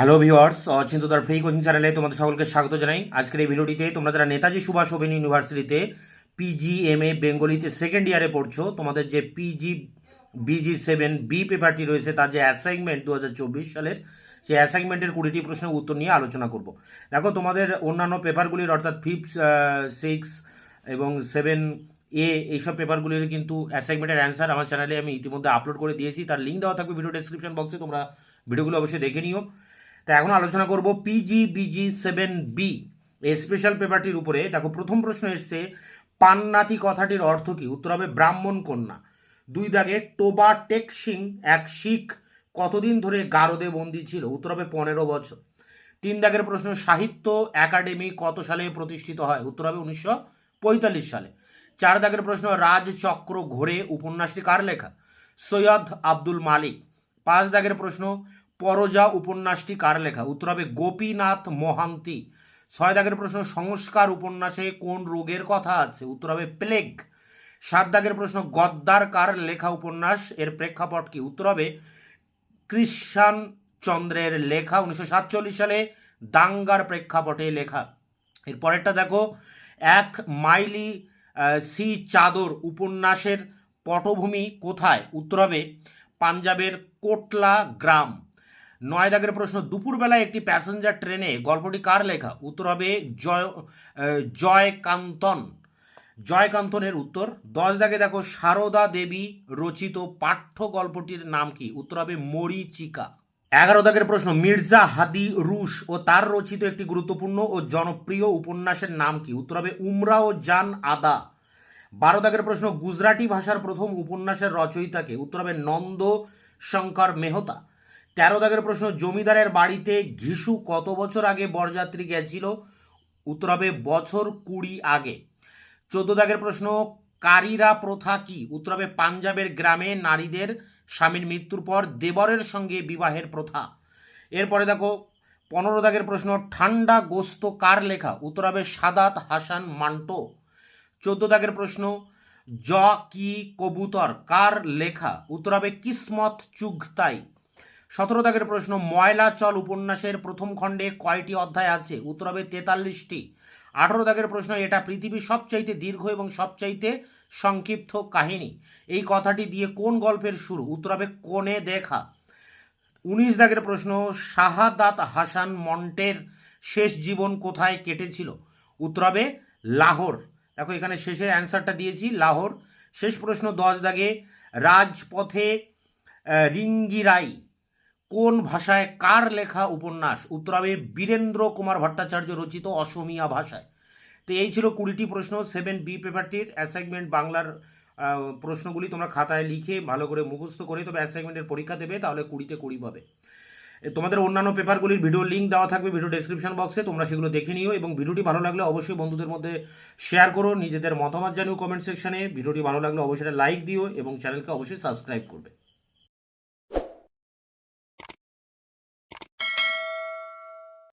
Hello viewers, চিন্তুদার free coaching চ্যানেলে তোমাদের সকলকে স্বাগত জানাই। আজকের এই ভিডিওটিতে তোমরা যারা নেতাজি সুভাষ ওপেন ইউনিভার্সিটিতে পিজিএমএ বেঙ্গলিতে সেকেন্ড ইয়ারে পড়ছো, তোমাদের যে BG7B পেপারটি রয়েছে তার যে অ্যাসাইনমেন্ট 2024 সালের, সেই অ্যাসাইনমেন্টের 20টি প্রশ্নের উত্তর নিয়ে আলোচনা করব। দেখো, তোমাদের অন্যান্য পেপারগুলির অর্থাৎ 5, 6 এবং 7A এইসব পেপারগুলির কিন্তু অ্যাসাইনমেন্টের অ্যান্সার আমার চ্যানেলে আমি ইতিমধ্যে আপলোড করে দিয়েছি। তার লিঙ্ক দেওয়া থাকবে ভিডিও ডেসক্রিপশন বক্সে, তোমরা ভিডিওগুলো অবশ্যই দেখে নিও। তা এখন আলোচনা করব BG7B এই স্পেশাল পেপারটির উপরে। দেখো, প্রথম প্রশ্ন এসছে, পান্নাতি কথাটির অর্থ কি? উত্তর হবে ব্রাহ্মণ কন্যা। 2 দাগে, টোবা টেক সিং এক শিখ কতদিন ধরে গারদে বন্দী ছিল? উত্তর হবে 15 বছর। 3 দাগের প্রশ্ন, সাহিত্য একাডেমি কত সালে প্রতিষ্ঠিত হয়? উত্তর হবে 1945 সালে। 4 দাগের প্রশ্ন, রাজচক্র ঘোরে উপন্যাসটি কার লেখা? সৈয়দ আব্দুল মালিক। 5 দাগের প্রশ্ন, পরজা উপন্যাসটি কার লেখা? উত্তর হবে গোপীনাথ মহান্তি। 6 দাগের প্রশ্ন, সংস্কার উপন্যাসে কোন রোগের কথা আছে? উত্তর হবে প্লেগ। 7 দাগের প্রশ্ন, গদ্দার কার লেখা উপন্যাস, এর প্রেক্ষাপট কি? উত্তর হবে কৃষ্ণ চন্দ্রের লেখা, 1947 সালে দাঙ্গার প্রেক্ষাপটে লেখা। এর পরেরটা দেখো, এক মাইলি সি চাদর উপন্যাসের পটভূমি কোথায়? উত্তর হবে পাঞ্জাবের কোটলা গ্রাম। 9 দাগের প্রশ্ন, দুপুরবেলায় একটি প্যাসেঞ্জার ট্রেনে গল্পটি কার লেখা? উত্তর হবে জয়কান্তনের উত্তর। 10 দাগে দেখো, সারদা দেবী রচিত পাঠ্য গল্পটির নাম কি? উত্তর হবে মরীচিকা। 11 দাগের প্রশ্ন, মির্জা হাদি রুশ ও তার রচিত একটি গুরুত্বপূর্ণ ও জনপ্রিয় উপন্যাসের নাম কি? উত্তর হবে উমরা ও জান আদা। 12 দাগের প্রশ্ন, গুজরাটি ভাষার প্রথম উপন্যাসের রচয়িতাকে? উত্তর হবে নন্দ শঙ্কর মেহতা। 13 দাগের প্রশ্ন, জমিদারের বাড়িতে ঘিসু কত বছর আগে বরযাত্রী গেছিল? উত্তর হবে বছর 20 আগে। 14 দাগের প্রশ্ন, কারিরা প্রথা কি? উত্তর হবে পাঞ্জাবের গ্রামে নারীদের স্বামীর মৃত্যুর পর দেবরের সঙ্গে বিবাহের প্রথা। এরপরে দেখো, 15 দাগের প্রশ্ন, ঠান্ডা গোস্ত কার লেখা? উত্তর হবে সাদাত হাসান মান্টো। 14 দাগের প্রশ্ন, জ কি কবুতর কার লেখা? উত্তর হবে কিসমত চুগতাই। 17 দাগের প্রশ্ন, ময়লা চল উপন্যাসের প্রথম খণ্ডে কয়টি অধ্যায় আছে? উত্তর হবে 43টি। 18 দাগের প্রশ্ন, এটা পৃথিবীর সবচাইতে দীর্ঘ এবং সবচাইতে সংক্ষিপ্ত কাহিনী, এই কথাটি দিয়ে কোন গল্পের শুরু? উত্তর হবে কোণে দেখা। 19 দাগের প্রশ্ন, শাহাদাত হাসান মন্টের শেষ জীবন কোথায় কেটেছিল? উত্তর হবে লাহোর। দেখো, এখানে শেষের অ্যান্সারটা দিয়েছি লাহোর। শেষ প্রশ্ন 10 দাগে, রাজপথে রিঙ্গিরাই কোন ভাষায় কার লেখা উপন্যাস? উত্তর হবে বীরেন্দ্র কুমার ভট্টাচার্য রচিত অসমীয়া ভাষায়। তো এই ছিল 20টি প্রশ্ন 7B পেপারটির অ্যাসাইনমেন্ট বাংলার প্রশ্নগুলি তোমরা খাতায় লিখে ভালো করে মুখস্থ করে তবে অ্যাসাইনমেন্টের পরীক্ষা দেবে, তাহলে 20তে 20 পাবে। তোমাদের অন্যান্য পেপারগুলির ভিডিও লিঙ্ক দেওয়া থাকবে ভিডিও ডেসক্রিপশন বক্সে, তোমরা সেগুলো দেখে নিও এবং ভিডিওটি ভালো লাগলে অবশ্যই বন্ধুদের মধ্যে শেয়ার করো, নিজেদের মতামত জানিও কমেন্ট সেকশনে। ভিডিওটি ভালো লাগলে অবশ্যই লাইক দিও এবং চ্যানেলকে অবশ্যই সাবস্ক্রাইব করবে।